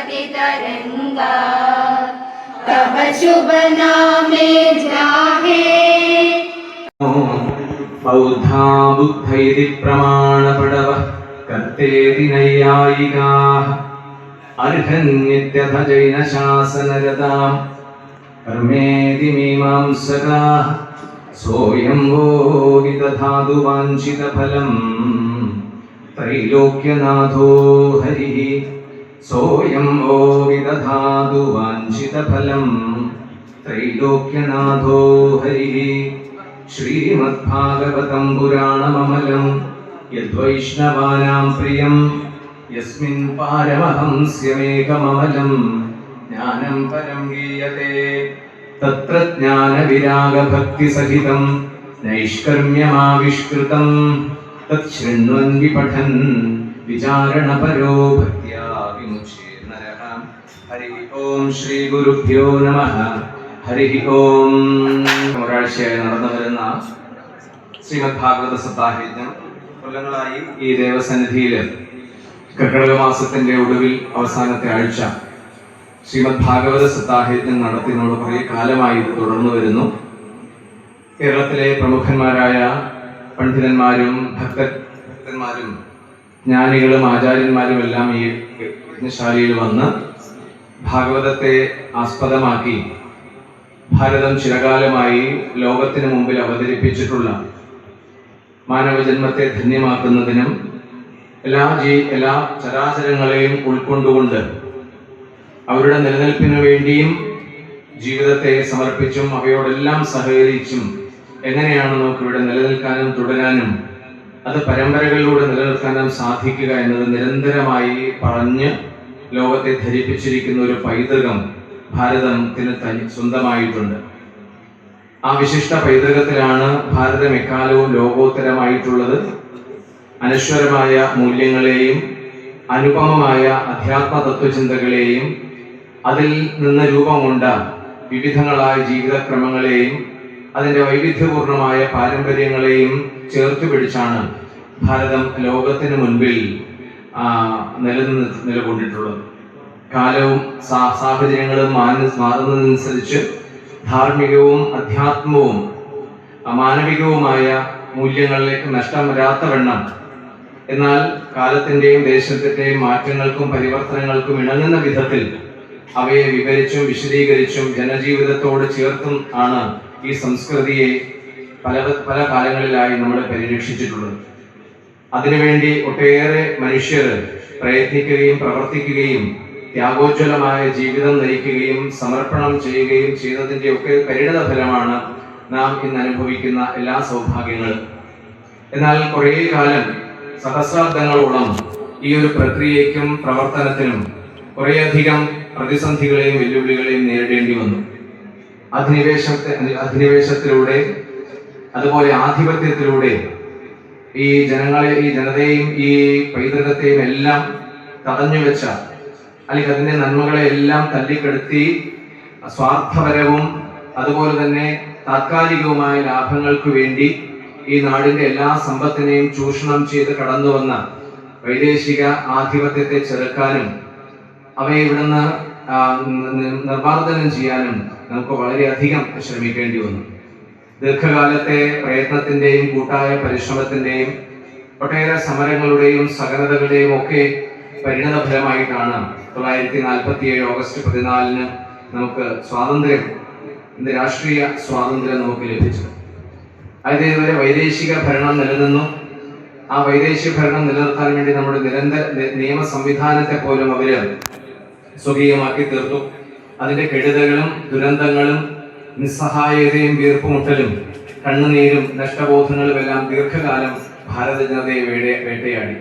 तिरंगा तब शुभ नामे जागे। बौद्धा बुद्धैरि प्रमाणपडवः कर्तेति नैयायिकाः अर्हन्नित्यथ जैनशासनरतां कर्मेति मीमांसकाः सोऽयं वो विदधातु वाञ्छितफलं त्रैलोक्यनाथो हरिः सोऽयं वो विदधातु वाञ्छितफलं त्रैलोक्यनाथो हरिः। श्रीमद्भागवतं पुराणममलं यद्वैष्णवानां प्रियं यस्मिन् पारमहंस्यमेकममलं ज्ञानं परं गीयते तत्र ज्ञानविरागभक्तिसहितं नैष्कर्म्यमाविष्कृतं तच्छृण्वन् विपठन् विचारणपरो भक्त्या विमुच्येत नरः। हरि ओं श्रीगुरुभ्यो नमः। ഹരി ഓം. ഒരാഴ്ചയായി നടന്നു വരുന്ന ശ്രീമദ് ഭാഗവത സപ്താഹയജ്ഞം കൊല്ലങ്ങളായി ഈ ദേവസന്നിധിയിൽ കർക്കിടക മാസത്തിന്റെ ഒടുവിൽ അവസാനത്തെ ആഴ്ച ശ്രീമദ് ഭാഗവത സപ്താഹയജ്ഞം നടത്തിയതോട് കുറേ കാലമായി തുടർന്നു വരുന്നു. കേരളത്തിലെ പ്രമുഖന്മാരായ പണ്ഡിതന്മാരും ഭക്തന്മാരും ജ്ഞാനികളും ആചാര്യന്മാരും എല്ലാം ഈ യജ്ഞശാലയിൽ വന്ന് ഭാഗവതത്തെ ആസ്പദമാക്കി ഭാരതം ചിരകാലമായി ലോകത്തിന് മുമ്പിൽ അവതരിപ്പിച്ചിട്ടുള്ള മാനവജന്മത്തെ ധന്യമാക്കുന്നതിനും എല്ലാ ചരാചരങ്ങളെയും ഉൾക്കൊണ്ടുകൊണ്ട് അവരുടെ നിലനിൽപ്പിനു വേണ്ടിയും ജീവിതത്തെ സമർപ്പിച്ചും അവയോടെല്ലാം സഹകരിച്ചും എങ്ങനെയാണ് നമുക്ക് ഇവിടെ നിലനിൽക്കാനും തുടരാനും അത് പരമ്പരകളിലൂടെ നിലനിൽക്കാനും സാധിക്കുക എന്നത് നിരന്തരമായി പറഞ്ഞ് ലോകത്തെ ധരിപ്പിച്ചിരിക്കുന്ന ഒരു പൈതൃകം ഭാരതത്തിന് സ്വന്തമായിട്ടുണ്ട്. ആ വിശിഷ്ട പൈതൃകത്തിലാണ് ഭാരതം എക്കാലവും ലോകോത്തരമായിട്ടുള്ളത്. അനശ്വരമായ മൂല്യങ്ങളെയും അനുപമമായ അധ്യാത്മ തത്വചിന്തകളെയും അതിൽ നിന്ന് രൂപം കൊണ്ട വിവിധങ്ങളായ ജീവിതക്രമങ്ങളെയും അതിൻ്റെ വൈവിധ്യപൂർണമായ പാരമ്പര്യങ്ങളെയും ചേർത്ത് പിടിച്ചാണ് ഭാരതം ലോകത്തിന് മുൻപിൽ നിലകൊണ്ടിട്ടുള്ളത്. കാലവും സാഹചര്യങ്ങളും മാറുന്നതനുസരിച്ച് ധാർമ്മികവും അധ്യാത്മവും മാനവികവുമായ മൂല്യങ്ങളിലേക്ക് നഷ്ടം വരാത്തവണ്ണം എന്നാൽ കാലത്തിൻ്റെയും ദേശത്തിൻ്റെയും മാറ്റങ്ങൾക്കും പരിവർത്തനങ്ങൾക്കും ഇണങ്ങുന്ന വിധത്തിൽ അവയെ വിവരിച്ചും വിശദീകരിച്ചും ജനജീവിതത്തോട് ചേർത്തും ആണ് ഈ സംസ്കൃതിയെ പല കാലങ്ങളിലായി നമ്മൾ പരിരക്ഷിച്ചിട്ടുള്ളത്. അതിനുവേണ്ടി ഒട്ടേറെ മനുഷ്യർ പ്രയത്നിക്കുകയും പ്രവർത്തിക്കുകയും ത്യാഗോജ്വലമായ ജീവിതം നയിക്കുകയും സമർപ്പണം ചെയ്യുകയും ചെയ്തതിൻ്റെ ഒക്കെ പരിണിത ഫലമാണ് നാം ഇന്ന് അനുഭവിക്കുന്ന എല്ലാ സൗഭാഗ്യങ്ങളും. എന്നാൽ കുറേ കാലം സഹസ്രാബ്ദങ്ങളോളം ഈ ഒരു പ്രക്രിയയ്ക്കും പ്രവർത്തനത്തിനും കുറേയധികം പ്രതിസന്ധികളെയും വെല്ലുവിളികളെയും നേരിടേണ്ടി വന്നു. അധിനിവേശത്തിലൂടെ അതുപോലെ ആധിപത്യത്തിലൂടെ ഈ ജനതയെയും ഈ പൈതൃകത്തെയും എല്ലാം തടഞ്ഞു വെച്ച അല്ലെങ്കിൽ അതിന്റെ നന്മകളെ എല്ലാം തല്ലിക്കെടുത്തി സ്വാർത്ഥപരവും അതുപോലെ തന്നെ താത്കാലികവുമായ ലാഭങ്ങൾക്ക് വേണ്ടി ഈ നാടിന്റെ എല്ലാ സമ്പത്തിനെയും ചൂഷണം ചെയ്ത് കടന്നു വന്ന വൈദേശിക ആധിപത്യത്തെ ചെറുക്കാനും അവയെ ഇവിടുന്ന് നിർമ്മാർജ്ജനം ചെയ്യാനും നമുക്ക് വളരെയധികം ശ്രമിക്കേണ്ടി വന്നു. ദീർഘകാലത്തെ പ്രയത്നത്തിന്റെയും കൂട്ടായ പരിശ്രമത്തിന്റെയും ഒട്ടേറെ സമരങ്ങളുടെയും സകലതകളുടെയും ഒക്കെ പരിണത ഫലമായിട്ടാണ് 1947 ഓഗസ്റ്റ് 14 നമുക്ക് സ്വാതന്ത്ര്യം, ഇന്ന് രാഷ്ട്രീയ സ്വാതന്ത്ര്യം നമുക്ക് ലഭിച്ചത്. അതായത് ഇതുവരെ വൈദേശിക ഭരണം നിലനിന്നു. ആ വൈദേശിക ഭരണം നിലനിർത്താൻ വേണ്ടി നമ്മുടെ നിരന്തര നിയമ സംവിധാനത്തെ പോലും അവര് സ്വകീയമാക്കി തീർത്തു. അതിന്റെ കെടുതകളും ദുരന്തങ്ങളും നിസ്സഹായതയും വീർപ്പുമുട്ടലും കണ്ണുനീരും നഷ്ടബോധങ്ങളും എല്ലാം ദീർഘകാലം ഭാരത ജനതയെ വേട്ടയാടി.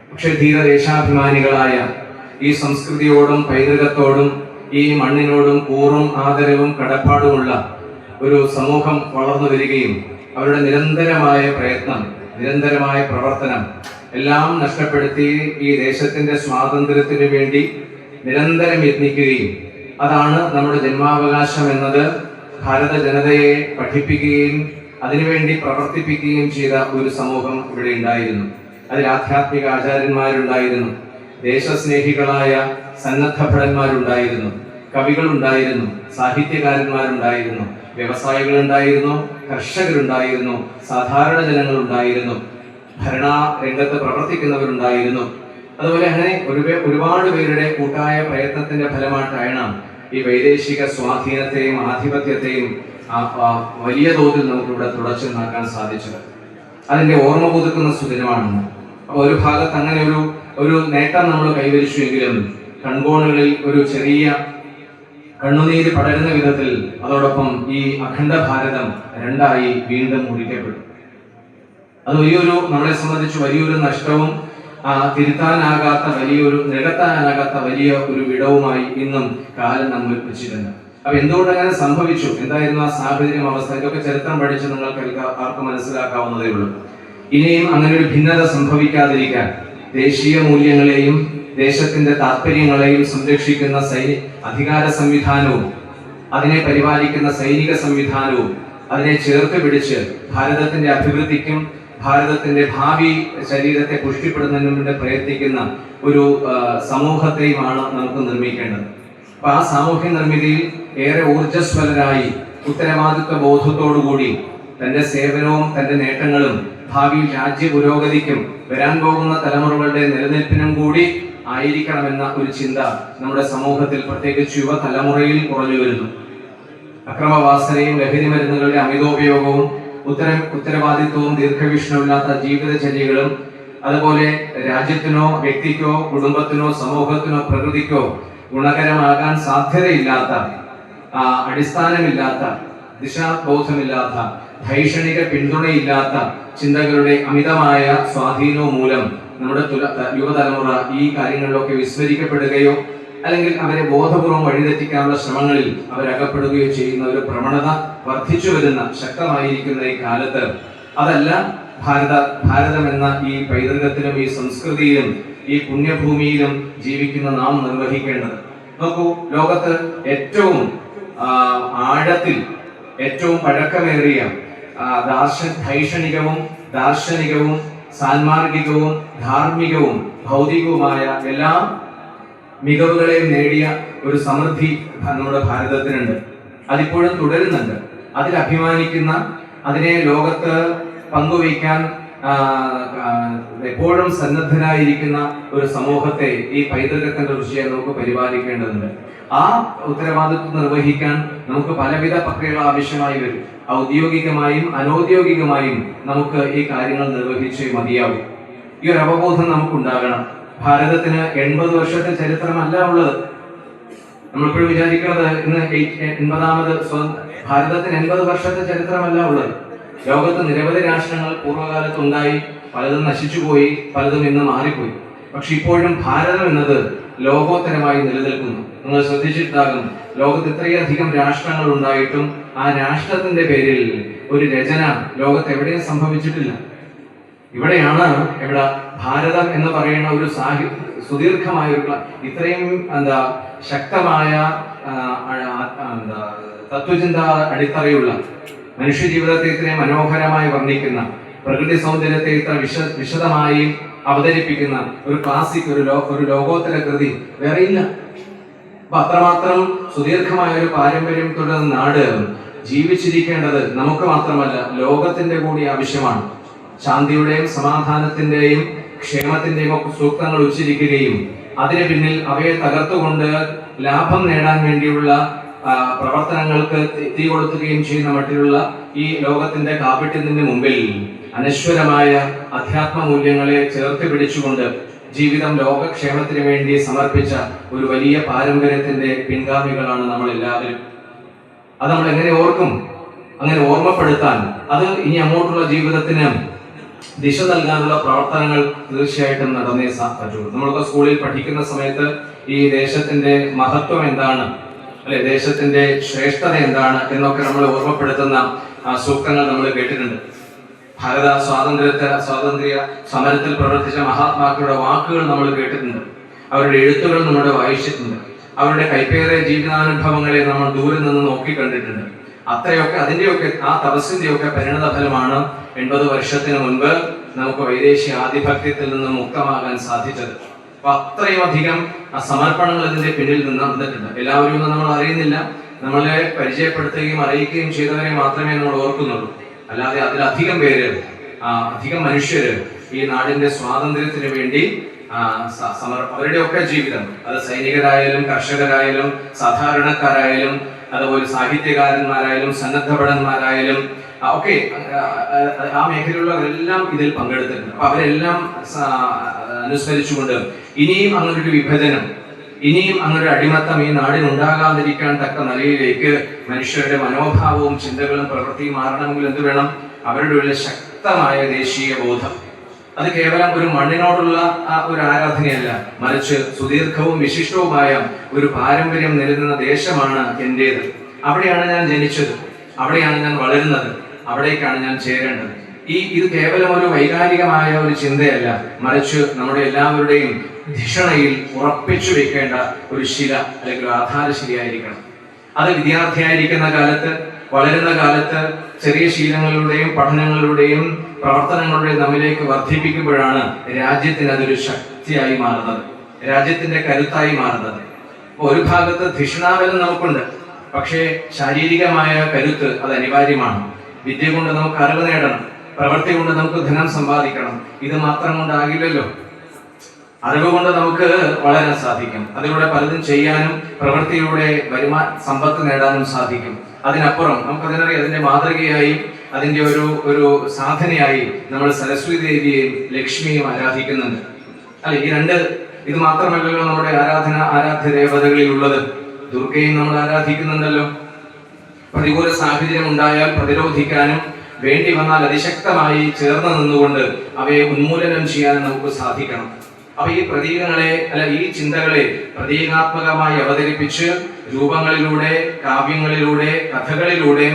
പക്ഷെ ധീരദേശാഭിമാനികളായ ഈ സംസ്കൃതിയോടും പൈതൃകത്തോടും ഈ മണ്ണിനോടും കൂറും ആദരവും കടപ്പാടുമുള്ള ഒരു സമൂഹം വളർന്നു വരികയും അവരുടെ നിരന്തരമായ പ്രയത്നം, നിരന്തരമായ പ്രവർത്തനം എല്ലാം നഷ്ടപ്പെടുത്തി ഈ ദേശത്തിന്റെ സ്വാതന്ത്ര്യത്തിന് വേണ്ടി നിരന്തരം യത്നിക്കുകയും അതാണ് നമ്മുടെ ജന്മാവകാശം എന്നത് ഭാരത ജനതയെ പഠിപ്പിക്കുകയും അതിനുവേണ്ടി പ്രവർത്തിപ്പിക്കുകയും ചെയ്ത ഒരു സമൂഹം ഇവിടെ ഉണ്ടായിരുന്നു. അതിൽ ആധ്യാത്മിക ആചാര്യന്മാരുണ്ടായിരുന്നു, ദേശസ്നേഹികളായ സന്നദ്ധ ഭടന്മാരുണ്ടായിരുന്നു, കവികളുണ്ടായിരുന്നു, സാഹിത്യകാരന്മാരുണ്ടായിരുന്നു, വ്യവസായികളുണ്ടായിരുന്നു, കർഷകരുണ്ടായിരുന്നു, സാധാരണ ജനങ്ങളുണ്ടായിരുന്നു, ഭരണ രംഗത്ത് പ്രവർത്തിക്കുന്നവരുണ്ടായിരുന്നു. അതുപോലെ അങ്ങനെ ഒരുപാട് പേരുടെ കൂട്ടായ പ്രയത്നത്തിന്റെ ഫലമായിട്ടാണ് ഈ വൈദേശിക സ്വാധീനത്തെയും ആധിപത്യത്തെയും വലിയ തോതിൽ നമുക്കിവിടെ തുടച്ചു നിൽക്കാൻ സാധിച്ചത്. അതിന്റെ ഓർമ്മ പുതുക്കുന്ന സുദിനമാണെന്ന്. അപ്പൊ ഒരു ഭാഗത്ത് അങ്ങനെ ഒരു നേട്ടം നമ്മൾ കൈവരിച്ചുവെങ്കിലും കൺകോണുകളിൽ ഒരു ചെറിയ കണ്ണുനീര് പടരുന്ന വിധത്തിൽ അതോടൊപ്പം ഈ അഖണ്ഡ ഭാരതം രണ്ടായി വീണ്ടും മുറിക്കപ്പെട്ടു. അത് നമ്മളെ സംബന്ധിച്ച് വലിയൊരു നഷ്ടവും തിരുത്താനാകാത്ത നികത്താനാകാത്ത വലിയ ഒരു വിടവുമായി ഇന്നും കാലം നമ്മൾ വെച്ചിട്ടുണ്ട്. അപ്പൊ എന്തുകൊണ്ട് അങ്ങനെ സംഭവിച്ചു, എന്തായിരുന്നു ആ സാഹചര്യം, അവസ്ഥ, ഇതൊക്കെ ചരിത്രം പഠിച്ച് നിങ്ങൾക്ക് ആർക്കും മനസ്സിലാക്കാവുന്നതേ ഉള്ളൂ. ഇനിയും അങ്ങനെ ഒരു ഭിന്നത സംഭവിക്കാതിരിക്കാൻ ദേശീയ മൂല്യങ്ങളെയും ദേശത്തിന്റെ താല്പര്യങ്ങളെയും സംരക്ഷിക്കുന്ന അധികാര സംവിധാനവും അതിനെ പരിപാലിക്കുന്ന സൈനിക സംവിധാനവും അതിനെ ചേർത്ത് പിടിച്ച് ഭാരതത്തിന്റെ അഭിവൃദ്ധിക്കും ഭാരതത്തിന്റെ ഭാവി ശരീരത്തെ പുഷ്ടിപ്പെടുന്നതിന് വേണ്ടി പ്രയത്നിക്കുന്ന ഒരു സമൂഹത്തെയുമാണ് നമുക്ക് നിർമ്മിക്കേണ്ടത്. അപ്പൊ ആ സാമൂഹ്യ നിർമ്മിതിയിൽ ഏറെ ഊർജ്ജസ്വലരായി ഉത്തരവാദിത്വ ബോധത്തോടുകൂടി തന്റെ സേവനവും തന്റെ നേട്ടങ്ങളും ഭാവിയിൽ രാജ്യ പുരോഗതിക്കും വരാൻ പോകുന്ന തലമുറകളുടെ നിലനിൽപ്പിനും കൂടി ആയിരിക്കണമെന്ന ഒരു ചിന്ത നമ്മുടെ സമൂഹത്തിൽ പ്രത്യേകിച്ച് യുവതലമുറയിൽ കുറഞ്ഞു വരുന്നു. അക്രമവാസനയും ലഹരി മരുന്നുകളുടെ അമിതോപയോഗവും ഉത്തരവാദിത്വവും ദീർഘവീക്ഷണമില്ലാത്ത ജീവിതചര്യകളും അതുപോലെ രാജ്യത്തിനോ വ്യക്തിക്കോ കുടുംബത്തിനോ സമൂഹത്തിനോ പ്രകൃതിക്കോ ഗുണകരമാകാൻ സാധ്യതയില്ലാത്ത അടിസ്ഥാനമില്ലാത്ത ദിശാബോധമില്ലാത്ത ധൈഷണിക പിന്തുണയില്ലാത്ത ചിന്തകളുടെ അമിതമായ സ്വാധീനവും മൂലം നമ്മുടെ യുവതലമുറ ഈ കാര്യങ്ങളിലൊക്കെ വിസ്മരിക്കപ്പെടുകയോ അല്ലെങ്കിൽ അവരെ ബോധപൂർവം വഴിതെറ്റിക്കാനുള്ള ശ്രമങ്ങളിൽ അവരകപ്പെടുകയോ ചെയ്യുന്ന ഒരു പ്രവണത വർദ്ധിച്ചു വരുന്ന ശക്തമായിരിക്കുന്ന ഈ കാലത്ത് അതല്ല ഭാരതം എന്ന ഈ പൈതൃകത്തിലും ഈ സംസ്കൃതിയിലും ഈ പുണ്യഭൂമിയിലും ജീവിക്കുന്ന നാം നിർവഹിക്കേണ്ടത്. നോക്കൂ, ലോകത്ത് ഏറ്റവും ആഴത്തിൽ ഏറ്റവും പഴക്കമേറിയ ധൈഷണികവും ദാർശനികവും സാൻമാർഗികവും ധാർമ്മികവും ഭൗതികവുമായ എല്ലാ മികവുകളെയും നേടിയ ഒരു സമൃദ്ധി നമ്മുടെ ഭാരതത്തിനുണ്ട്. അതിപ്പോഴും തുടരുന്നുണ്ട്. അതിൽ അഭിമാനിക്കുന്ന, അതിനെ ലോകത്ത് പങ്കുവയ്ക്കാൻ എപ്പോഴും സന്നദ്ധരായിരിക്കുന്ന ഒരു സമൂഹത്തെ ഈ പൈതൃകത്തിന്റെ ദൃശ്യം നമുക്ക് പരിപാലിക്കേണ്ടതുണ്ട്. ആ ഉത്തരവാദിത്വം നിർവഹിക്കാൻ നമുക്ക് പലവിധ പ്രക്രിയകൾ ആവശ്യമായി വരും. ഔദ്യോഗികമായും അനൗദ്യോഗികമായും നമുക്ക് ഈ കാര്യങ്ങൾ നിർവഹിച്ചേ മതിയാവും. ഈ ഒരു അവബോധം നമുക്കുണ്ടാകണം. ഭാരതത്തിന് 80 വർഷത്തെ ചരിത്രമല്ല ഉള്ളത്. നമ്മളിപ്പോഴും വിചാരിക്കുന്നത് ഇന്ന് 80ാമത് ഭാരതത്തിന് 80 വർഷത്തെ ചരിത്രമല്ല ഉള്ളത്. ലോകത്ത് നിരവധി രാഷ്ട്രങ്ങൾ പൂർവ്വകാലത്തുണ്ടായി, പലതും നശിച്ചുപോയി, പലതും ഇന്ന് മാറിപ്പോയി. പക്ഷെ ഇപ്പോഴും ഭാരതം എന്നത് ലോകോത്തരമായി നിലനിൽക്കുന്നു. നിങ്ങൾ ശ്രദ്ധിച്ചിട്ടാകും, ലോകത്ത് ഇത്രയധികം രാഷ്ട്രങ്ങൾ ഉണ്ടായിട്ടും ആ രാഷ്ട്രത്തിന്റെ പേരിൽ ഒരു രചന ലോകത്ത് എവിടെയും സംഭവിച്ചിട്ടില്ല. ഇവിടെയാണ് ഭാരതം എന്ന് പറയുന്ന ഒരു സുദീർഘമായ ഒരു ഇത്രയും ശക്തമായ തത്വചിന്ത അടിത്തറയുള്ള മനുഷ്യ ജീവിതത്തെ ഇത്രയും മനോഹരമായി വർണ്ണിക്കുന്ന, പ്രകൃതി സൗന്ദര്യത്തെ ഇത്ര വിശദമായി അവതരിപ്പിക്കുന്ന ഒരു ക്ലാസിക്, ഒരു ലോകോത്തര കൃതി വേറെയില്ല. അപ്പൊ അത്രമാത്രം സുദീർഘമായ ഒരു പാരമ്പര്യം തുടർന്ന നാട് ജീവിച്ചിരിക്കേണ്ടത് നമുക്ക് മാത്രമല്ല ലോകത്തിന്റെ കൂടി ആവശ്യമാണ്. ശാന്തിയുടെയും സമാധാനത്തിന്റെയും ക്ഷേമത്തിന്റെയും ഒക്കെ സൂക്തങ്ങൾ ഉച്ചരിക്കുകയും അതിന് പിന്നിൽ അവയെ തകർത്തുകൊണ്ട് ലാഭം നേടാൻ വേണ്ടിയുള്ള പ്രവർത്തനങ്ങൾക്ക് തീ കൊളുത്തുകയും ചെയ്യുന്ന മട്ടിലുള്ള ഈ ലോകത്തിന്റെ കാപട്യത്തിന്റെ മുമ്പിൽ അനശ്വരമായ അധ്യാത്മ മൂല്യങ്ങളെ ചേർത്ത് പിടിച്ചുകൊണ്ട് ജീവിതം ലോകക്ഷേമത്തിന് വേണ്ടി സമർപ്പിച്ച ഒരു വലിയ പാരമ്പര്യത്തിന്റെ പിൻഗാമികളാണ് നമ്മൾ എല്ലാവരും. അത് നമ്മൾ എങ്ങനെ ഓർക്കും? അങ്ങനെ ഓർമ്മപ്പെടുത്താൻ, അത് ഇനി അങ്ങോട്ടുള്ള ജീവിതത്തിന് ദിശ നൽകാനുള്ള പ്രവർത്തനങ്ങൾ തീർച്ചയായിട്ടും നടന്നേ പറ്റുള്ളൂ. നമ്മളൊക്കെ സ്കൂളിൽ പഠിക്കുന്ന സമയത്ത് ഈ ദേശത്തിന്റെ മഹത്വം എന്താണ്, അല്ലെ, ദേശത്തിന്റെ ശ്രേഷ്ഠത എന്താണ് എന്നൊക്കെ നമ്മൾ ഓർമ്മപ്പെടുത്തുന്ന സൂക്തങ്ങൾ നമ്മൾ കേട്ടിട്ടുണ്ട്. ഭാരത സ്വാതന്ത്ര്യ സമരത്തിൽ പ്രവർത്തിച്ച മഹാത്മാക്കളുടെ വാക്കുകൾ നമ്മൾ കേട്ടിട്ടുണ്ട്. അവരുടെ എഴുത്തുകൾ നമ്മുടെ വായിച്ചിട്ടുണ്ട്. അവരുടെ കൈപ്പേറിയ ജീവിതാനുഭവങ്ങളെ നമ്മൾ ദൂരെ നിന്ന് നോക്കി കണ്ടിട്ടുണ്ട്. അത്രയൊക്കെ അതിന്റെയൊക്കെ ആ തപസ്സിന്റെയൊക്കെ പരിണത ഫലമാണ് 80 വർഷത്തിന് മുൻപ് നമുക്ക് വൈദേശിക ആധിപത്യത്തിൽ നിന്ന് മുക്തമാകാൻ സാധിച്ചത്. അപ്പൊ അത്രയും അധികം സമർപ്പണങ്ങൾ ഇതിന്റെ പിന്നിൽ നിന്ന് വന്നിട്ടുണ്ട്. എല്ലാവരും ഒന്നും നമ്മൾ അറിയുന്നില്ല. നമ്മളെ പരിചയപ്പെടുത്തുകയും അറിയിക്കുകയും ചെയ്തവരെ മാത്രമേ നമ്മൾ ഓർക്കുന്നുള്ളൂ. അല്ലാതെ അതിലധികം പേര്, അധികം മനുഷ്യര് ഈ നാടിന്റെ സ്വാതന്ത്ര്യത്തിന് വേണ്ടി അവരുടെയൊക്കെ ജീവിതം, അത് സൈനികരായാലും കർഷകരായാലും സാധാരണക്കാരായാലും അതുപോലെ സാഹിത്യകാരന്മാരായാലും സന്നദ്ധഭടന്മാരായാലും ഒക്കെ ആ മേഖലയിലുള്ളവരെല്ലാം ഇതിൽ പങ്കെടുത്തിട്ടുണ്ട്. അപ്പൊ അവരെല്ലാം അനുസ്മരിച്ചുകൊണ്ട് ഇനിയും അങ്ങനൊരു വിഭജനം, ഇനിയും അങ്ങനൊരു അടിമത്തം ഈ നാടിനുണ്ടാകാതിരിക്കാൻ തക്ക നിലയിലേക്ക് മനുഷ്യരുടെ മനോഭാവവും ചിന്തകളും പ്രവൃത്തിയും മാറണമെങ്കിൽ എന്ത് വേണം? അവരുടെ ഉള്ളിൽ ശക്തമായ ദേശീയ ബോധം. അത് കേവലം ഒരു മണ്ണിനോടുള്ള ഒരു ആരാധനയല്ല, മറിച്ച് സുദീർഘവും വിശിഷ്ടവുമായ ഒരു പാരമ്പര്യം നിലനിന്ന ദേശമാണ് എന്റേത്. അവിടെയാണ് ഞാൻ ജനിച്ചത്, അവിടെയാണ് ഞാൻ വളരുന്നത്, അവിടേക്കാണ് ഞാൻ ചേരേണ്ടത്. ഇത് കേവലം ഒരു വൈകാരികമായ ഒരു ചിന്തയല്ല, മറിച്ച് നമ്മുടെ എല്ലാവരുടെയും ധിഷണയിൽ ഉറപ്പിച്ചു വെക്കേണ്ട ഒരു ശില അല്ലെങ്കിൽ ഒരു ആധാരശിലയായിരിക്കണം. അത് വിദ്യാർത്ഥിയായിരിക്കുന്ന കാലത്ത്, വളരുന്ന കാലത്ത് ചെറിയ ശീലങ്ങളിലൂടെയും പഠനങ്ങളിലൂടെയും പ്രവർത്തനങ്ങളുടെയും നമ്മിലേക്ക് വർദ്ധിപ്പിക്കുമ്പോഴാണ് രാജ്യത്തിന് അതൊരു ശക്തിയായി മാറുന്നത്, രാജ്യത്തിന്റെ കരുത്തായി മാറുന്നത്. ഒരു ഭാഗത്ത് ധിഷണാബലം നമുക്കുണ്ട്, പക്ഷേ ശാരീരികമായ കരുത്ത് അത് അനിവാര്യമാണ്. വിദ്യ കൊണ്ട് നമുക്ക് അറിവ് നേടണം, പ്രവൃത്തി കൊണ്ട് നമുക്ക് ധനം സമ്പാദിക്കണം. ഇത് മാത്രം കൊണ്ടാകില്ലല്ലോ. അറിവ് കൊണ്ട് നമുക്ക് വളരാൻ സാധിക്കും, അതിലൂടെ പലതും ചെയ്യാനും പ്രവൃത്തിയിലൂടെ സമ്പത്ത് നേടാനും സാധിക്കും. അതിനപ്പുറം നമുക്കതിനറിയാം, അതിന്റെ മാതൃകയായി, അതിന്റെ ഒരു സാധനയായി നമ്മൾ സരസ്വതി ദേവിയെയും ലക്ഷ്മിയെയും ആരാധിക്കുന്നുണ്ട്. അല്ലെ, ഇത് മാത്രമല്ലല്ലോ നമ്മുടെ ആരാധ്യ ദേവതകളിൽ ഉള്ളത്. ദുർഗയും നമ്മൾ ആരാധിക്കുന്നുണ്ടല്ലോ. പ്രതികൂല സാഹചര്യം ഉണ്ടായാൽ പ്രതിരോധിക്കാനും വേണ്ടി വന്നാൽ അതിശക്തമായി ചേർന്ന് നിന്നുകൊണ്ട് അവയെ ഉന്മൂലനം ചെയ്യാനും നമുക്ക് സാധിക്കണം. അപ്പൊ ഈ പ്രതീകങ്ങളെ ഈ ചിന്തകളെ പ്രതീകാത്മകമായി അവതരിപ്പിച്ച് രൂപങ്ങളിലൂടെ, കാവ്യങ്ങളിലൂടെ, കഥകളിലൂടെ,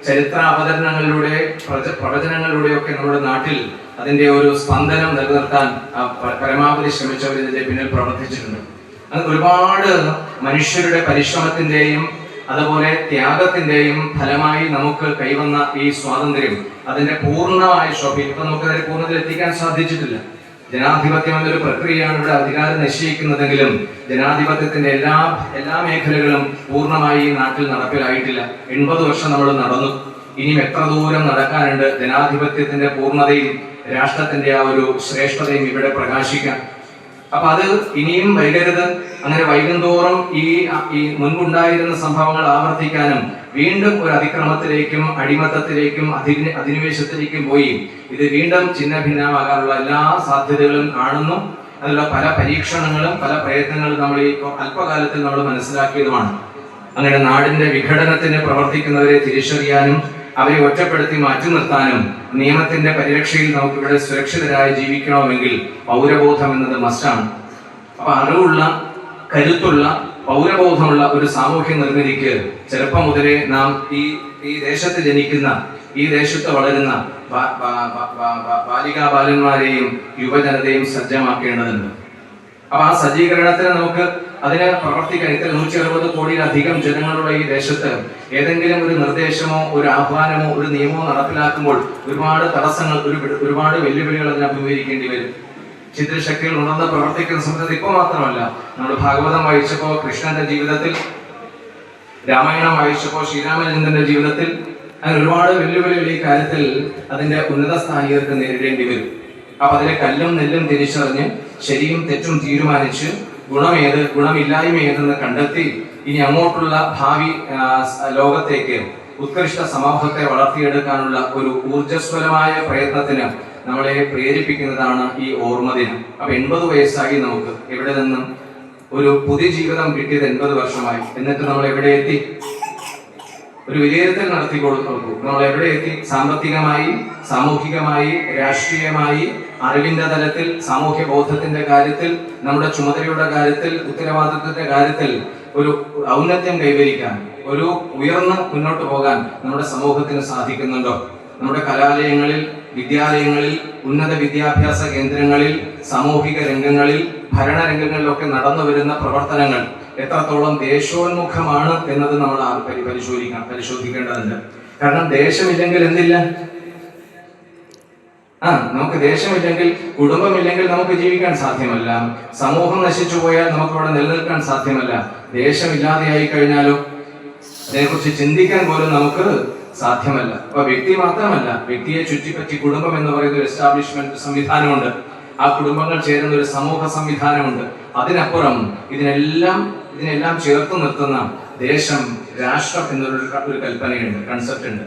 ചരിത്ര അവതരണങ്ങളിലൂടെ, പ്രവചനങ്ങളിലൂടെയൊക്കെ നമ്മുടെ നാട്ടിൽ അതിന്റെ ഒരു സ്പന്ദനം നിലനിർത്താൻ പരമാവധി ശ്രമിച്ചവർ ഇതിന്റെ പിന്നിൽ പ്രവർത്തിച്ചിട്ടുണ്ട്. അത് ഒരുപാട് മനുഷ്യരുടെ പരിശ്രമത്തിന്റെയും അതുപോലെ ത്യാഗത്തിന്റെയും ഫലമായി നമുക്ക് കൈവന്ന ഈ സ്വാതന്ത്ര്യം അതിന്റെ പൂർണ്ണമായ ശോഭ ഇപ്പൊ നമുക്ക് അതിന്റെ പൂർണ്ണതയിൽ എത്തിക്കാൻ സാധിച്ചിട്ടില്ല. ജനാധിപത്യം എന്നൊരു പ്രക്രിയയാണ് ഇവിടെ അധികാരം നിശ്ചയിക്കുന്നതെങ്കിലും ജനാധിപത്യത്തിന്റെ എല്ലാ മേഖലകളും പൂർണ്ണമായി ഈ നാട്ടിൽ നടപ്പിലായിട്ടില്ല. 80 വർഷം നമ്മൾ നടന്നു, ഇനിയും എത്ര ദൂരം നടക്കാനുണ്ട് ജനാധിപത്യത്തിന്റെ പൂർണ്ണതയും രാഷ്ട്രത്തിന്റെ ആ ഒരു ശ്രേഷ്ഠതയും ഇവിടെ പ്രകാശിക്കാൻ. അപ്പൊ അത് ഇനിയും വൈകരുത്. അങ്ങനെ വൈകുന്തോറും ഈ മുൻപുണ്ടായിരുന്ന സംഭവങ്ങൾ ആവർത്തിക്കാനും വീണ്ടും ഒരു അതിക്രമത്തിലേക്കും അടിമത്തത്തിലേക്കും അധിനിവേശത്തിലേക്കും പോയി ഇത് വീണ്ടും ചിഹ്ന ഭിന്നമാകാനുള്ള എല്ലാ സാധ്യതകളും കാണുന്നു. അതിലുള്ള പല പരീക്ഷണങ്ങളും പല പ്രയത്നങ്ങളും നമ്മൾ ഈ അല്പകാലത്തിൽ നമ്മൾ മനസ്സിലാക്കിയതുമാണ്. അങ്ങനെ നാടിന്റെ വിഘടനത്തിന് പ്രവർത്തിക്കുന്നവരെ തിരിച്ചറിയാനും അവരെ ഒറ്റപ്പെടുത്തി മാറ്റി നിർത്താനും നിയമത്തിന്റെ പരിരക്ഷയിൽ നമുക്കിവിടെ സുരക്ഷിതരായി ജീവിക്കണമെങ്കിൽ പൗരബോധം എന്നത് മസ്റ്റാണ്. അപ്പൊ അറിവുള്ള, കരുത്തുള്ള, പൗരബോധമുള്ള ഒരു സാമൂഹ്യ നിർമ്മിതിക്ക് ചെറുപ്പം മുതലേ നാം ഈ ദേശത്ത് ജനിക്കുന്ന, ഈ ദേശത്ത് വളരുന്ന ബാലികാ ബാലന്മാരെയും യുവജനതയും സജ്ജമാക്കേണ്ടതുണ്ട്. അപ്പൊ ആ സജ്ജീകരണത്തിന് നമുക്ക് അതിന് പ്രവർത്തിക്കാൻ ഇത്ര 160 കോടിയിലധികം ജനങ്ങളുടെ ഈ ദേശത്ത് ഏതെങ്കിലും ഒരു നിർദ്ദേശമോ ഒരു ആഹ്വാനമോ ഒരു നിയമമോ നടപ്പിലാക്കുമ്പോൾ ഒരുപാട് തടസ്സങ്ങൾ, ഒരുപാട് വെല്ലുവിളികൾ അതിന് അഭിമുഖീകരിക്കേണ്ടി വരും. ചിത്രശക്തികൾ ഉണർന്ന് പ്രവർത്തിക്കുന്ന സമയത്ത് ഇപ്പൊ മാത്രമല്ല, നമ്മൾ ഭാഗവതം വായിച്ചപ്പോ കൃഷ്ണന്റെ ജീവിതത്തിൽ, രാമായണം വായിച്ചപ്പോ ശ്രീരാമചന്ദ്രന്റെ ജീവിതത്തിൽ അങ്ങനെ ഒരുപാട് വെല്ലുവിളികൾ ഈ കാര്യത്തിൽ അതിന്റെ ഉന്നത സ്ഥാനികർക്ക് നേരിടേണ്ടി വരും. അപ്പൊ അതിലെ കല്ലും നെല്ലും തിരിച്ചറിഞ്ഞ് ശരിയും തെറ്റും തീരുമാനിച്ച് ഗുണമേത് ഗുണമില്ലായ്മ ഏതെന്ന് കണ്ടെത്തി ഇനി അങ്ങോട്ടുള്ള ഭാവി ലോകത്തേക്ക് ഉത്കൃഷ്ട സമൂഹത്തെ വളർത്തിയെടുക്കാനുള്ള ഒരു ഊർജ്ജസ്വലമായ പ്രയത്നത്തിന് നമ്മളെ പ്രേരിപ്പിക്കുന്നതാണ് ഈ ഓർമ്മദിനം. അപ്പൊ 80 വയസ്സായി നമുക്ക് എവിടെ നിന്നും ഒരു പുതിയ ജീവിതം കിട്ടിയത് 80 വർഷമായി. എന്നിട്ട് നമ്മൾ എവിടെ എത്തി? ഒരു വിലയിരുത്തൽ നടത്തിക്കൊടുത്തു നോക്കൂ. നമ്മൾ എവിടെ എത്തി? സാമ്പത്തികമായി, സാമൂഹികമായി, രാഷ്ട്രീയമായി, അറിവിന്റെ തലത്തിൽ, സാമൂഹ്യ ബോധത്തിന്റെ കാര്യത്തിൽ, നമ്മുടെ ചുമതലയുടെ കാര്യത്തിൽ, ഉത്തരവാദിത്വത്തിന്റെ കാര്യത്തിൽ ഒരു ഔന്നത്യം കൈവരിക്കാൻ, ഒരു ഉയർന്ന് മുന്നോട്ട് പോകാൻ നമ്മുടെ സമൂഹത്തിന് സാധിക്കുന്നുണ്ടോ? നമ്മുടെ കലാലയങ്ങളിൽ, വിദ്യാലയങ്ങളിൽ, ഉന്നത വിദ്യാഭ്യാസ കേന്ദ്രങ്ങളിൽ, സാമൂഹിക രംഗങ്ങളിൽ, ഭരണരംഗങ്ങളിലൊക്കെ നടന്നു വരുന്ന പ്രവർത്തനങ്ങൾ എത്രത്തോളം ദേശോന്മുഖമാണ് എന്നത് നമ്മൾ പരിശോധിക്കേണ്ടതുണ്ട്. കാരണം ദേശമില്ലെങ്കിൽ എന്തില്ല? നമുക്ക് ദേശമില്ലെങ്കിൽ, കുടുംബമില്ലെങ്കിൽ നമുക്ക് ജീവിക്കാൻ സാധ്യമല്ല. സമൂഹം നശിച്ചു പോയാൽ നമുക്ക് അവിടെ നിലനിൽക്കാൻ സാധ്യമല്ല. ദേശമില്ലാതെയായി കഴിഞ്ഞാലോ അതിനെക്കുറിച്ച് ചിന്തിക്കാൻ പോലും നമുക്ക് സാധ്യമല്ല. അപ്പൊ വ്യക്തി മാത്രമല്ല, വ്യക്തിയെ ചുറ്റിപ്പറ്റി കുടുംബം എന്ന് പറയുന്ന ഒരു എസ്റ്റാബ്ലിഷ്മെന്റ് സംവിധാനമുണ്ട്. ആ കുടുംബങ്ങൾ ചേരുന്ന ഒരു സമൂഹ സംവിധാനമുണ്ട്. അതിനപ്പുറം ഇതിനെല്ലാം ചേർത്ത് നിർത്തുന്ന ദേശം, രാഷ്ട്രം എന്നൊരു കൽപ്പനയുണ്ട്, കൺസെപ്റ്റ് ഉണ്ട്.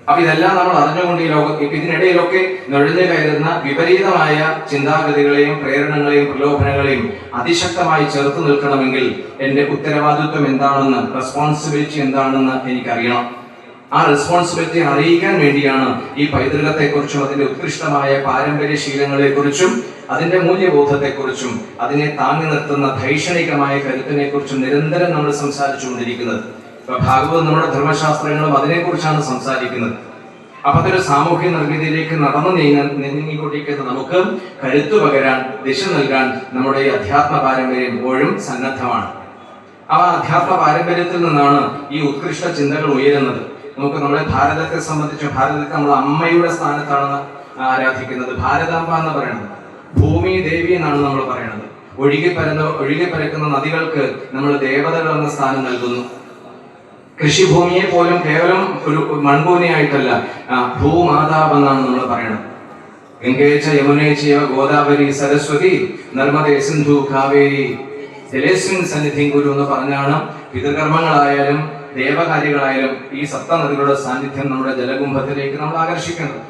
അപ്പൊ ഇതെല്ലാം നമ്മൾ അറിഞ്ഞുകൊണ്ട് ഇതിനിടയിലൊക്കെ നുഴഞ്ഞു കയറുന്ന വിപരീതമായ ചിന്താഗതികളെയും പ്രേരണകളെയും പ്രലോഭനങ്ങളെയും അതിശക്തമായി ചേർത്ത് നിൽക്കണമെങ്കിൽ എന്റെ ഉത്തരവാദിത്വം എന്താണെന്ന്, റെസ്പോൺസിബിലിറ്റി എന്താണെന്ന് എനിക്കറിയണം. ആ റെസ്പോൺസിബിലിറ്റി അറിയിക്കാൻ വേണ്ടിയാണ് ഈ പൈതൃകത്തെക്കുറിച്ചും അതിന്റെ ഉത്കൃഷ്ടമായ പാരമ്പര്യ ശീലങ്ങളെക്കുറിച്ചും അതിന്റെ മൂല്യബോധത്തെക്കുറിച്ചും അതിനെ താങ്ങി നിർത്തുന്ന ധൈഷണികമായ കരുത്തിനെ കുറിച്ചും നിരന്തരം നമ്മൾ സംസാരിച്ചുകൊണ്ടിരിക്കുന്നത്. ഇപ്പൊ ഭാഗവതം, നമ്മുടെ ധർമ്മശാസ്ത്രങ്ങളും അതിനെക്കുറിച്ചാണ് സംസാരിക്കുന്നത്. അപ്പൊ അതൊരു സാമൂഹ്യ നിർമ്മിതിയിലേക്ക് നീങ്ങിക്കൊണ്ടിരിക്കുന്ന നമുക്ക് കരുത്തു പകരാൻ, ദിശ നൽകാൻ നമ്മുടെ ഈ അധ്യാത്മ പാരമ്പര്യം എപ്പോഴും സന്നദ്ധമാണ്. ആ അധ്യാത്മ പാരമ്പര്യത്തിൽ നിന്നാണ് ഈ ഉത്കൃഷ്ട ചിന്തകൾ ഉയരുന്നത്. നമുക്ക് നമ്മുടെ ഭാരതത്തെ സംബന്ധിച്ച്, ഭാരതത്തെ നമ്മൾ അമ്മയുടെ സ്ഥാനത്താണ് ആരാധിക്കുന്നത്. ഭാരതാംബ എന്ന് പറയുന്നത് ഭൂമി ദേവി എന്നാണ് നമ്മൾ പറയുന്നത്. ഒഴുകിപ്പരക്കുന്ന നദികൾക്ക് നമ്മൾ ദേവതകൾ എന്ന സ്ഥാനം നൽകുന്നു. കൃഷിഭൂമിയെ പോലും കേവലം ഒരു മൺഭൂമിയായിട്ടല്ല, ഭൂമാതാവ് എന്നാണ് നമ്മൾ പറയുന്നത്. ഗംഗേച്ച യമുനേച്ചൈവ ഗോദാവരി സരസ്വതി നർമ്മദേ സിന്ധു കാവേരി ജലേസ്മിൻ സന്നിധിം ഗുരു എന്ന് പറഞ്ഞാണ് പിതൃകർമ്മങ്ങളായാലും ദേവകാര്യങ്ങളായാലും ഈ സപ്തനദികളുടെ സാന്നിധ്യം നമ്മുടെ ജലകുംഭത്തിലേക്ക് നമ്മൾ ആകർഷിക്കുന്നത്.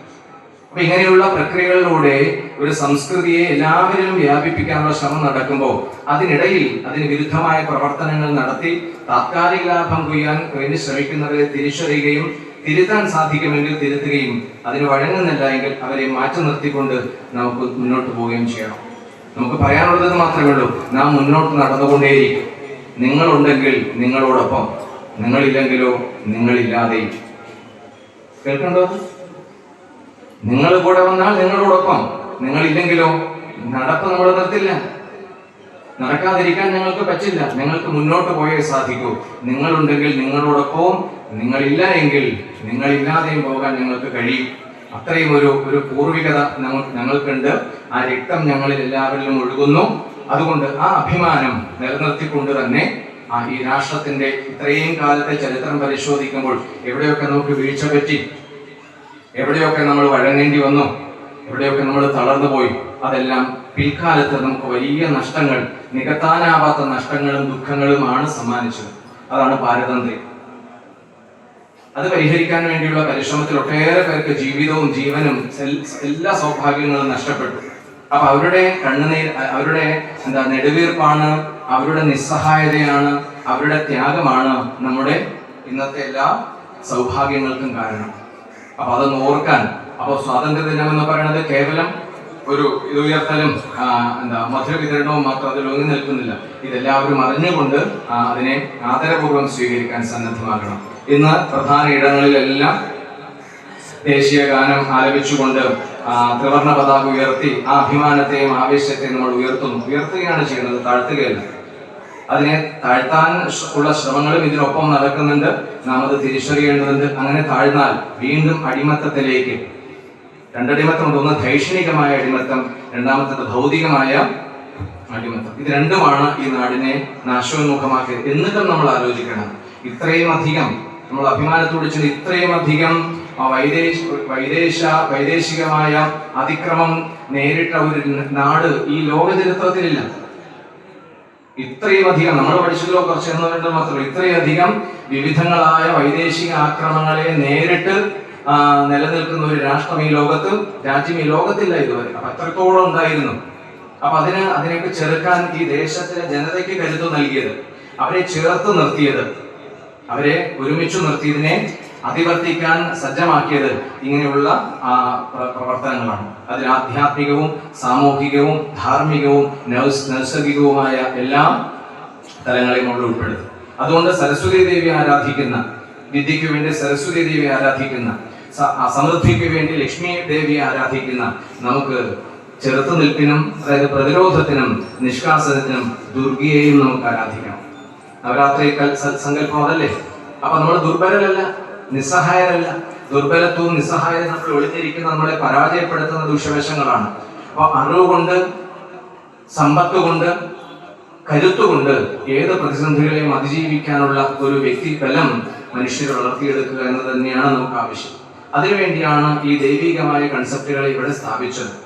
അപ്പൊ ഇങ്ങനെയുള്ള പ്രക്രിയകളിലൂടെ ഒരു സംസ്കൃതിയെ എല്ലാവരിലും വ്യാപിപ്പിക്കാനുള്ള ശ്രമം നടക്കുമ്പോൾ അതിനിടയിൽ അതിന് വിരുദ്ധമായ പ്രവർത്തനങ്ങൾ നടത്തി താത്കാലിക ലാഭം കൊയ്യാൻ വേണ്ടി ശ്രമിക്കുന്നവരെ തിരിച്ചറിയുകയും തിരുത്താൻ സാധിക്കുമെങ്കിൽ തിരുത്തുകയും അതിന് വഴങ്ങുന്നില്ല എങ്കിൽ അവരെ മാറ്റി നിർത്തിക്കൊണ്ട് നമുക്ക് മുന്നോട്ട് പോവുകയും ചെയ്യണം. നമുക്ക് പറയാനുള്ളത് മാത്രമേ ഉള്ളൂ, നാം മുന്നോട്ട് നടന്നുകൊണ്ടേയിരിക്കും. നിങ്ങളുണ്ടെങ്കിൽ നിങ്ങളോടൊപ്പം, നിങ്ങളില്ലെങ്കിലോ നിങ്ങളില്ലാതെയും. കേൾക്കണ്ടോ? നിങ്ങൾ കൂടെ വന്നാൽ നിങ്ങളോടൊപ്പം, നിങ്ങളില്ലെങ്കിലോ നടപ്പ് നമ്മൾ നിർത്തില്ല. നടക്കാതിരിക്കാൻ ഞങ്ങൾക്ക് പറ്റില്ല. നിങ്ങൾക്ക് മുന്നോട്ട് പോയേ സാധിക്കൂ. നിങ്ങളുണ്ടെങ്കിൽ നിങ്ങളോടൊപ്പവും, നിങ്ങളില്ല എങ്കിൽ നിങ്ങളില്ലാതെയും പോകാൻ ഞങ്ങൾക്ക് കഴിയും. അത്രയും ഒരു പൂർവികത ഞങ്ങൾക്കുണ്ട്. ആ രക്തം ഞങ്ങളിൽ എല്ലാവരിലും ഒഴുകുന്നു. അതുകൊണ്ട് ആ അഭിമാനം നിലനിർത്തിക്കൊണ്ട് തന്നെ ഈ രാഷ്ട്രത്തിന്റെ ഇത്രയും കാലത്തെ ചരിത്രം പരിശോധിക്കുമ്പോൾ എവിടെയൊക്കെ നമുക്ക് വീഴ്ച പറ്റി, എവിടെയൊക്കെ നമ്മൾ വഴങ്ങേണ്ടി വന്നു, എവിടെയൊക്കെ നമ്മൾ തളർന്നു പോയി, അതെല്ലാം പിൽക്കാലത്ത് നമുക്ക് വലിയ നഷ്ടങ്ങൾ, നികത്താനാവാത്ത നഷ്ടങ്ങളും ദുഃഖങ്ങളുമാണ് സമ്മാനിച്ചത്. അതാണ് പാരതന്ത്ര്യം. അത് പരിഹരിക്കാൻ വേണ്ടിയുള്ള പരിശ്രമത്തിൽ ഒട്ടേറെ പേർക്ക് ജീവിതവും ജീവനും എല്ലാ സൗഭാഗ്യങ്ങളും നഷ്ടപ്പെട്ടു. അപ്പൊ അവരുടെ കണ്ണുനീർ, അവരുടെ നെടുവീർപ്പാണ്, അവരുടെ നിസ്സഹായതയാണ്, അവരുടെ ത്യാഗമാണ് നമ്മുടെ ഇന്നത്തെ എല്ലാ സൗഭാഗ്യങ്ങൾക്കും കാരണം. അപ്പൊ അതൊന്ന് ഓർക്കാൻ, അപ്പൊ സ്വാതന്ത്ര്യ ദിനം എന്ന് പറയുന്നത് കേവലം ഒരു ഇത് ഉയർത്തലും മധുര വിതരണവും മാത്രം അതിൽ ഒങ്ങി നിൽക്കുന്നില്ല. ഇതെല്ലാവരും അറിഞ്ഞുകൊണ്ട് അതിനെ ആദരപൂർവ്വം സ്വീകരിക്കാൻ സന്നദ്ധമാകണം. ഇന്ന് പ്രധാന ഇടങ്ങളിലെല്ലാം ദേശീയ ഗാനം ആലപിച്ചുകൊണ്ട് ത്രിവർണ്ണ പതാക ഉയർത്തി ആ അഭിമാനത്തെയും ആവേശത്തെയും നമ്മൾ ഉയർത്തുകയാണ് ചെയ്യുന്നത്, താഴ്ത്തുകയല്ല. അതിനെ താഴ്ത്താൻ ഉള്ള ശ്രമങ്ങളും ഇതിനൊപ്പം നടക്കുന്നുണ്ട്. നാം അത് തിരിച്ചറിയേണ്ടതുണ്ട്. അങ്ങനെ താഴ്ന്നാൽ വീണ്ടും അടിമത്തത്തിലേക്ക്, രണ്ടടിമത്തമുണ്ട്. ഒന്ന് ധൈഷണികമായ അടിമത്തം, രണ്ടാമത്തത് ഭൗതികമായ അടിമത്തം. ഇത് രണ്ടുമാണ് ഈ നാടിനെ നാശോന്മുഖമാക്കിയത്. എന്നിട്ടും നമ്മൾ ആലോചിക്കണം, ഇത്രയും അധികം നമ്മൾ അഭിമാനത്തോട് ചെന്ന് ഇത്രയും അധികം വൈദേശികമായ അതിക്രമം നേരിട്ട ഒരു നാട് ഈ ലോക ചരിത്രത്തിലില്ല. ഇത്രയും അധികം നമ്മൾ പഠിച്ചതിലോ കുറച്ച് എന്നുള്ളത് മാത്രമല്ല, ഇത്രയും അധികം വിവിധങ്ങളായ വൈദേശിക ആക്രമണങ്ങളെ നേരിട്ട് നിലനിൽക്കുന്ന ഒരു രാഷ്ട്രം ഈ രാജ്യം ഈ ലോകത്തില്ല ഇതുവരെ. അപ്പൊ അത്രത്തോളം ഉണ്ടായിരുന്നു. അപ്പൊ അതിനൊക്കെ ചെറുക്കാൻ ഈ ദേശത്തിലെ ജനതയ്ക്ക് കരുത്തു നൽകിയത്, അവരെ ചേർത്ത് നിർത്തിയത്, അവരെ ഒരുമിച്ച് നിർത്തിയതിനെ അതിവർത്തിക്കാൻ സജ്ജമാക്കിയത് ഇങ്ങനെയുള്ള പ്രവർത്തനങ്ങളാണ്. അതിൽ ആധ്യാത്മികവും സാമൂഹികവും ധാർമ്മികവും നൈസർഗികവുമായ എല്ലാ തലങ്ങളെയും നമ്മൾ ഉൾപ്പെടുത്തും. അതുകൊണ്ട് സരസ്വതി ദേവി ആരാധിക്കുന്ന, വിദ്യയ്ക്ക് വേണ്ടി സരസ്വതി ദേവി ആരാധിക്കുന്ന, സമൃദ്ധിക്ക് വേണ്ടി ലക്ഷ്മി ദേവിയെ ആരാധിക്കുന്ന നമുക്ക് ചെറുത്തുനിൽപ്പിനും, അതായത് പ്രതിരോധത്തിനും നിഷ്കാസനത്തിനും ദുർഗയെയും നമുക്ക് ആരാധിക്കണം. നവരാത്രി സങ്കല്പം അതല്ലേ? അപ്പൊ നമ്മൾ ദുർബലരല്ല, നിസ്സഹായരല്ല. ദുർബലത്വവും നിസ്സഹായതയും നമ്മൾ ഒളിഞ്ഞിരിക്കുന്ന നമ്മളെ പരാജയപ്പെടുത്തുന്ന ദൂഷ്യവശങ്ങളാണ്. അപ്പൊ അറിവ് കൊണ്ട്, സമ്പത്ത് കൊണ്ട്, കരുത്തുകൊണ്ട് ഏത് പ്രതിസന്ധികളെയും അതിജീവിക്കാനുള്ള ഒരു വ്യക്തി ബലം മനുഷ്യരെ വളർത്തിയെടുക്കുക എന്ന് തന്നെയാണ് നമുക്ക് ആവശ്യം. അതിനുവേണ്ടിയാണ് ഈ ദൈവികമായ കൺസെപ്റ്റുകളെ ഇവിടെ സ്ഥാപിച്ചത്.